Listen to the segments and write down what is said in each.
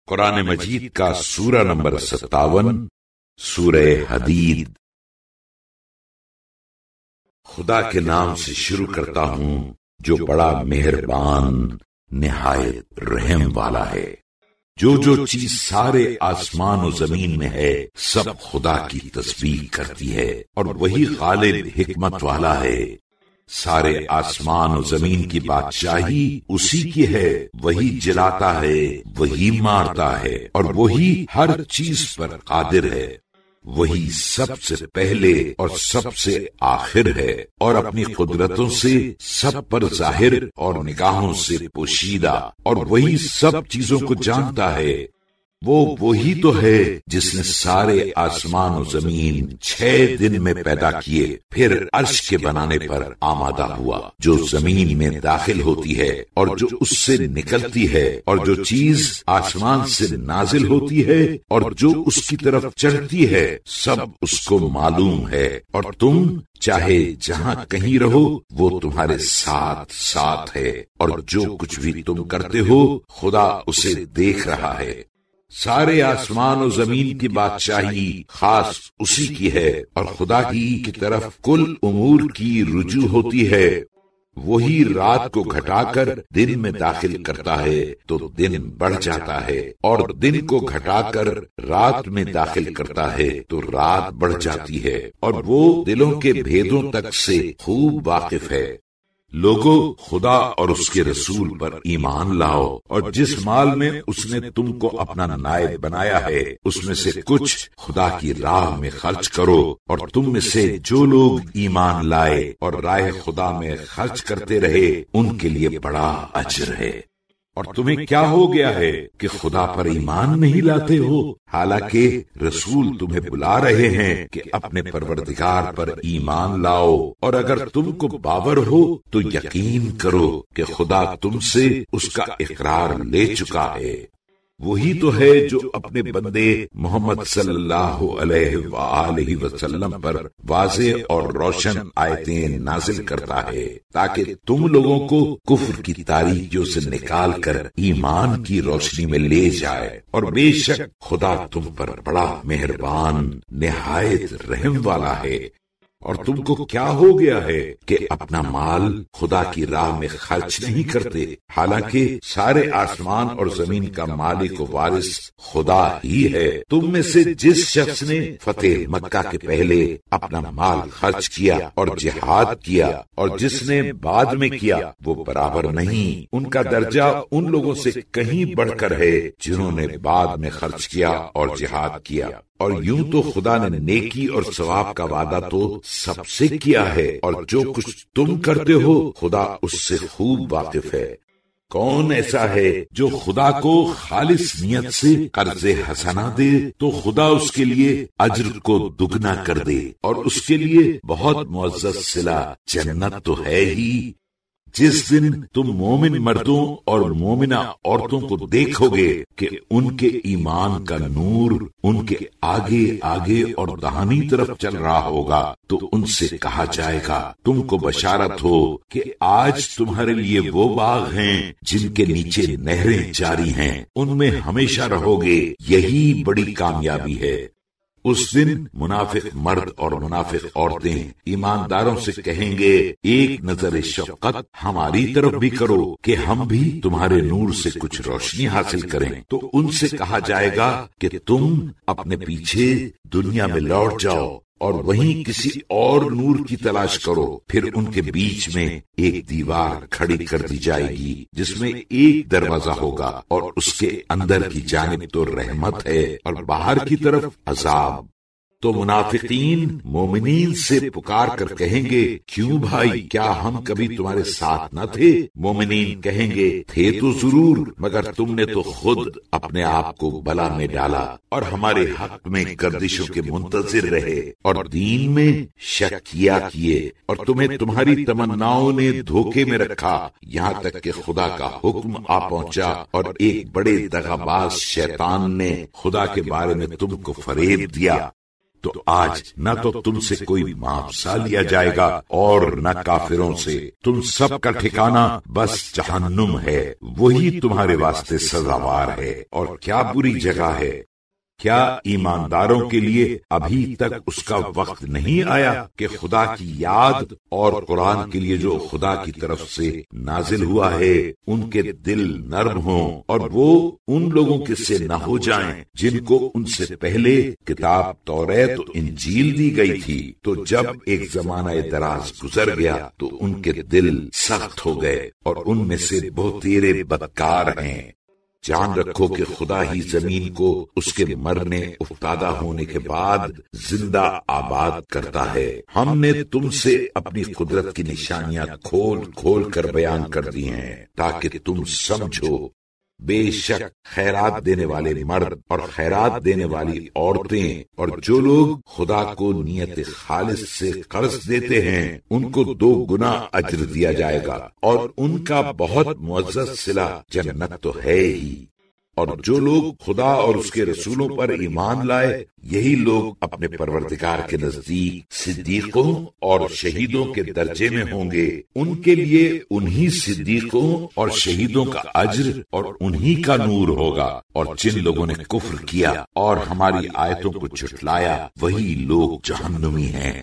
قرآن مجید کا سورہ نمبر 57 سورہ حدید۔ خدا کے نام سے شروع کرتا ہوں جو بڑا مہربان نہایت رحم والا ہے۔ جو چیز سارے آسمان و زمین میں ہے سب خدا کی تسبیح کرتی ہے، اور وہی غالب حکمت والا ہے۔ سارے آسمان و زمین کی بادشاہی اسی کی ہے، وہی جلاتا ہے، وہی مارتا ہے، اور وہی ہر چیز پر قادر ہے۔ وہی سب سے پہلے اور سب سے آخر ہے، اور اپنی قدرتوں سے سب پر ظاہر اور نگاہوں سے پوشیدہ، اور وہی سب چیزوں کو جانتا ہے۔ وہی تو ہے جس نے سارے آسمان و زمین 6 دن میں پیدا کیے، پھر عرش کے بنانے پر آمادہ ہوا۔ جو زمین میں داخل ہوتی ہے اور جو اس سے نکلتی ہے، اور جو چیز آسمان سے نازل ہوتی ہے اور جو اس کی طرف چڑھتی ہے، سب اس کو معلوم ہے۔ اور تم چاہے جہاں کہیں رہو وہ تمہارے ساتھ ساتھ ہے، اور جو کچھ بھی تم کرتے ہو خدا اسے دیکھ رہا ہے۔ سارے آسمان و زمین کی بادشاہی خاص اسی کی ہے، اور خدا ہی کی طرف کل امور کی رجوع ہوتی ہے۔ وہی رات کو گھٹا کر دن میں داخل کرتا ہے تو دن بڑھ جاتا ہے، اور دن کو گھٹا کر رات میں داخل کرتا ہے تو رات بڑھ جاتی ہے، اور وہ دلوں کے بھیدوں تک سے خوب واقف ہے۔ لوگوں، خدا اور اس کے رسول پر ایمان لاؤ، اور جس مال میں اس نے تم کو اپنا نائب بنایا ہے اس میں سے کچھ خدا کی راہ میں خرچ کرو، اور تم میں سے جو لوگ ایمان لائے اور راہ خدا میں خرچ کرتے رہے ان کے لیے بڑا اجر ہے۔ اور تمہیں کیا ہو گیا ہے کہ خدا پر ایمان نہیں لاتے ہو، حالانکہ رسول تمہیں بلا رہے ہیں کہ اپنے پروردگار پر ایمان لاؤ، اور اگر تم کو باور ہو تو یقین کرو کہ خدا تم سے اس کا اقرار لے چکا ہے۔ وہی تو ہے جو اپنے بندے محمد صلی اللہ علیہ وآلہ وسلم پر واضح اور روشن آیتیں نازل کرتا ہے تاکہ تم لوگوں کو کفر کی تاریکیوں سے نکال کر ایمان کی روشنی میں لے جائے، اور بے شک خدا تم پر بڑا مہربان نہایت رحم والا ہے۔ اور تم کو کیا ہو گیا ہے کہ اپنا مال خدا کی راہ میں خرچ نہیں کرتے، حالانکہ سارے آسمان اور زمین کا مالک و وارث خدا ہی ہے۔ تم میں سے جس شخص نے فتح مکہ کے پہلے اپنا مال خرچ کیا اور جہاد کیا، اور جس نے بعد میں کیا، وہ برابر نہیں۔ ان کا درجہ ان لوگوں سے کہیں بڑھ کر ہے جنہوں نے بعد میں خرچ کیا اور جہاد کیا۔ اور یوں تو خدا نے نیکی اور ثواب کا وعدہ تو سب سے کیا ہے، اور جو کچھ تم کرتے ہو خدا اس سے خوب واقف ہے۔ کون ایسا ہے جو خدا کو خالص نیت سے قرض حسنہ دے تو خدا اس کے لیے اجر کو دگنا کر دے، اور اس کے لیے بہت معزز صلہ جنت تو ہے ہی۔ جس دن تم مومن مردوں اور مومنہ عورتوں کو دیکھو گے کہ ان کے ایمان کا نور ان کے آگے آگے اور دہانی طرف چل رہا ہوگا تو ان سے کہا جائے گا تم کو بشارت ہو کہ آج تمہارے لیے وہ باغ ہیں جن کے نیچے نہریں جاری ہیں، ان میں ہمیشہ رہو گے، یہی بڑی کامیابی ہے۔ اس دن منافق مرد اور منافق عورتیں ایمانداروں سے کہیں گے ایک نظر شفقت ہماری طرف بھی کرو کہ ہم بھی تمہارے نور سے کچھ روشنی حاصل کریں، تو ان سے کہا جائے گا کہ تم اپنے پیچھے دنیا میں لوٹ جاؤ اور وہیں کسی اور نور کی تلاش کرو۔ پھر ان کے بیچ میں ایک دیوار کھڑی کر دی جائے گی جس میں ایک دروازہ ہوگا، اور اس کے اندر کی جانب تو رحمت ہے اور باہر کی طرف عذاب۔ تو منافقین مومنین سے پکار کر کہیں گے کیوں بھائی، کیا ہم کبھی تمہارے ساتھ نہ تھے؟ مومنین کہیں گے تھے تو ضرور، مگر تم نے تو خود اپنے آپ کو بلا میں ڈالا اور ہمارے حق میں گردشوں کے منتظر رہے اور دین میں شک کیے، اور تمہیں تمہاری تمناؤں نے دھوکے میں رکھا، یہاں تک کہ خدا کا حکم آ پہنچا اور ایک بڑے دغاباز شیطان نے خدا کے بارے میں تم کو فریب دیا۔ تو آج نہ تو تم سے کوئی معاوضہ لیا جائے گا اور نہ کافروں سے. تم سب کا ٹھکانہ بس جہنم ہے، وہی تمہارے واسطے سزاوار ہے، اور کیا بری جگہ ہے. کیا ایمانداروں کے لیے ابھی تک اس کا وقت نہیں آیا کہ خدا کی یاد اور قرآن کے لیے جو خدا کی طرف سے نازل ہوا ہے ان کے دل نرم ہوں، اور وہ ان لوگوں کے سے نہ ہو جائیں جن کو ان سے پہلے کتاب توریت و انجیل دی گئی تھی. تو جب ایک زمانہ دراز گزر گیا تو ان کے دل سخت ہو گئے اور ان میں سے بہتیرے بدکار ہیں. جان رکھو کہ خدا ہی زمین کو اس کے مرنے افتادہ ہونے کے بعد زندہ آباد کرتا ہے. ہم نے تم سے اپنی قدرت کی نشانیاں کھول کھول کر بیان کر دی ہیں تاکہ تم سمجھو. بے شک خیرات دینے والے مرد اور خیرات دینے والی عورتیں اور جو لوگ خدا کو نیت خالص سے قرض دیتے ہیں ان کو 2 گنا اجر دیا جائے گا، اور ان کا بہت معزز صلہ جنت تو ہے ہی. اور جو لوگ خدا اور اس کے رسولوں پر ایمان لائے یہی لوگ اپنے پروردگار کے نزدیک صدیقوں اور شہیدوں کے درجے میں ہوں گے. ان کے لیے انہی صدیقوں اور شہیدوں کا اجر اور انہی کا نور ہوگا. اور جن لوگوں نے کفر کیا اور ہماری آیتوں کو جھٹلایا وہی لوگ جہنمی ہیں.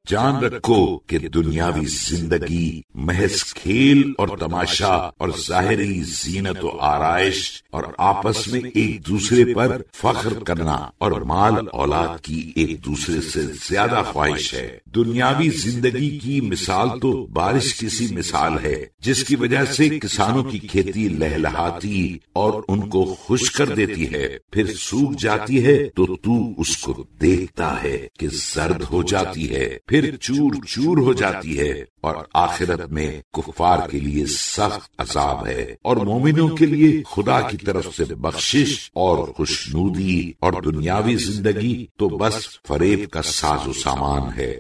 جان رکھو کہ دنیاوی زندگی محض کھیل اور تماشا اور ظاہری زینت و آرائش اور آپس میں ایک دوسرے پر فخر کرنا اور مال اولاد کی ایک دوسرے سے زیادہ خواہش ہے. دنیاوی زندگی کی مثال تو بارش کی سی مثال ہے جس کی وجہ سے کسانوں کی کھیتی لہلہاتی اور ان کو خوش کر دیتی ہے، پھر سوکھ جاتی ہے تو تو اس کو دیکھتا ہے کہ زرد ہو جاتی ہے، پھر چور چور ہو جاتی ہے. اور آخرت میں کفار کے لیے سخت عذاب ہے، اور مومنوں کے لیے خدا کی طرف سے بخشش اور خوشنودی. اور دنیاوی زندگی تو بس فریب کا ساز و سامان ہے.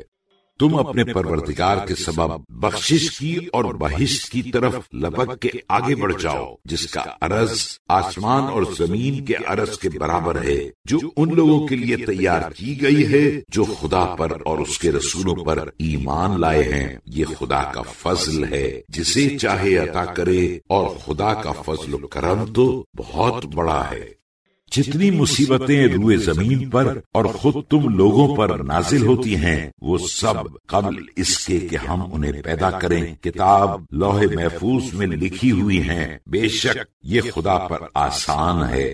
تم اپنے پروردگار کے سبب بخشش کی اور بہشت کی طرف لپک کے آگے بڑھ جاؤ جس کا عرض آسمان اور زمین کے عرض کے برابر ہے، جو ان لوگوں کے لیے تیار کی گئی ہے جو خدا پر اور اس کے رسولوں پر ایمان لائے ہیں. یہ خدا کا فضل ہے، جسے چاہے عطا کرے، اور خدا کا فضل و کرم تو بہت بڑا ہے. جتنی مصیبتیں روئے زمین پر اور خود تم لوگوں پر نازل ہوتی ہیں وہ سب قبل اس کے کہ ہم انہیں پیدا کریں کتاب لوح محفوظ میں لکھی ہوئی ہیں. بے شک یہ خدا پر آسان ہے،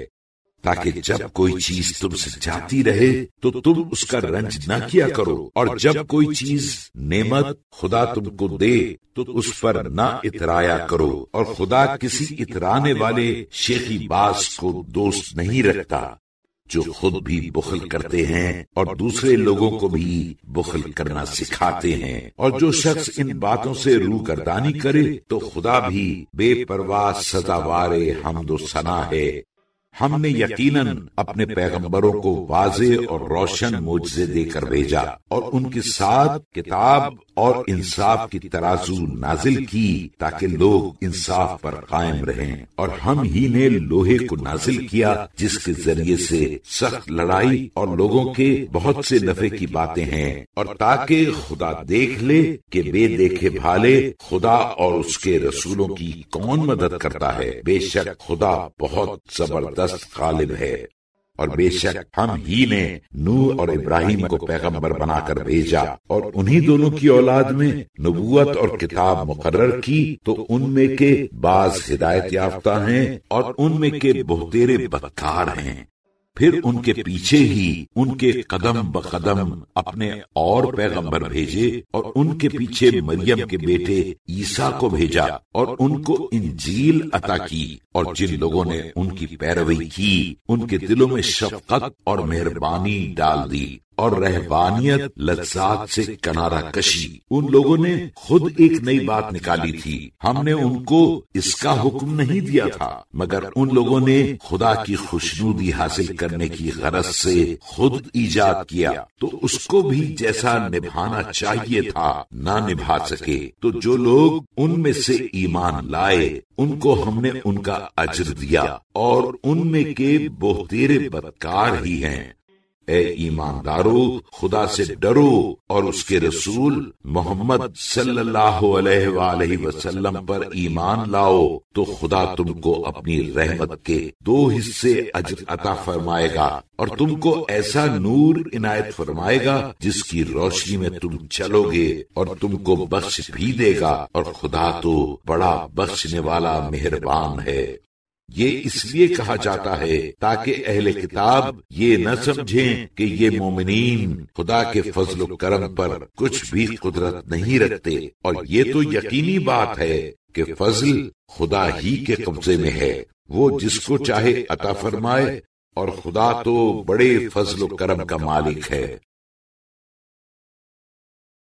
تاکہ جب کوئی چیز تم سے جاتی رہے تو تم اس کا رنج نہ کیا کرو، اور جب کوئی چیز نعمت خدا تم کو دے تو اس پر نہ اترایا کرو. اور خدا کسی اترانے والے شیخی باز کو دوست نہیں رکھتا جو خود بھی بخل کرتے ہیں اور دوسرے لوگوں کو بھی بخل کرنا سکھاتے ہیں. اور جو شخص ان باتوں سے روگردانی کرے تو خدا بھی بے پرواہ سزاوار حمد و ثنا ہے. ہم نے یقیناً اپنے پیغمبروں کو واضح اور روشن معجزے دے کر بھیجا اور ان کے ساتھ کتاب اور انصاف کی ترازو نازل کی تاکہ لوگ انصاف پر قائم رہیں. اور ہم ہی نے لوہے کو نازل کیا جس کے ذریعے سے سخت لڑائی اور لوگوں کے بہت سے نفع کی باتیں ہیں، اور تاکہ خدا دیکھ لے کہ بے دیکھے بھالے خدا اور اس کے رسولوں کی کون مدد کرتا ہے. بے شک خدا بہت زبردست غالب ہے. اور بے شک ہم ہی نے نوح اور ابراہیم کو پیغمبر بنا کر بھیجا، اور انہی دونوں کی اولاد میں نبوت اور کتاب مقرر کی، تو ان میں کے بعض ہدایت یافتہ ہیں اور ان میں کے بہتیرے بدکار ہیں. پھر ان کے پیچھے ہی ان کے قدم بقدم اپنے اور پیغمبر بھیجے، اور ان کے پیچھے مریم کے بیٹے عیسیٰ کو بھیجا اور ان کو انجیل عطا کی. اور جن لوگوں نے ان کی پیروی کی ان کے دلوں میں شفقت اور مہربانی ڈال دی اور رہبانیت لذات سے کنارہ کشی. ان لوگوں نے خود ایک نئی بات نکالی تھی، ہم نے ان کو اس کا حکم نہیں دیا تھا، مگر ان لوگوں نے خدا کی خوشنودی حاصل کرنے کی غرض سے خود ایجاد کیا، تو اس کو بھی جیسا نبھانا چاہیے تھا نہ نبھا سکے. تو جو لوگ ان میں سے ایمان لائے ان کو ہم نے ان کا اجر دیا، اور ان میں کے بہتیرے بدکار ہی ہیں. اے ایماندارو خدا سے ڈرو اور اس کے رسول محمد صلی اللہ علیہ وآلہ وسلم پر ایمان لاؤ تو خدا تم کو اپنی رحمت کے 2 حصے اجر عطا فرمائے گا اور تم کو ایسا نور عنایت فرمائے گا جس کی روشنی میں تم چلو گے اور تم کو بخش بھی دے گا اور خدا تو بڑا بخشنے والا مہربان ہے۔ یہ اس لیے کہا جاتا ہے تاکہ اہل کتاب یہ نہ سمجھیں کہ یہ مومنین خدا کے فضل و کرم پر کچھ بھی قدرت نہیں رکھتے، اور یہ تو یقینی بات ہے کہ فضل خدا ہی کے قبضے میں ہے، وہ جس کو چاہے عطا فرمائے، اور خدا تو بڑے فضل و کرم کا مالک ہے۔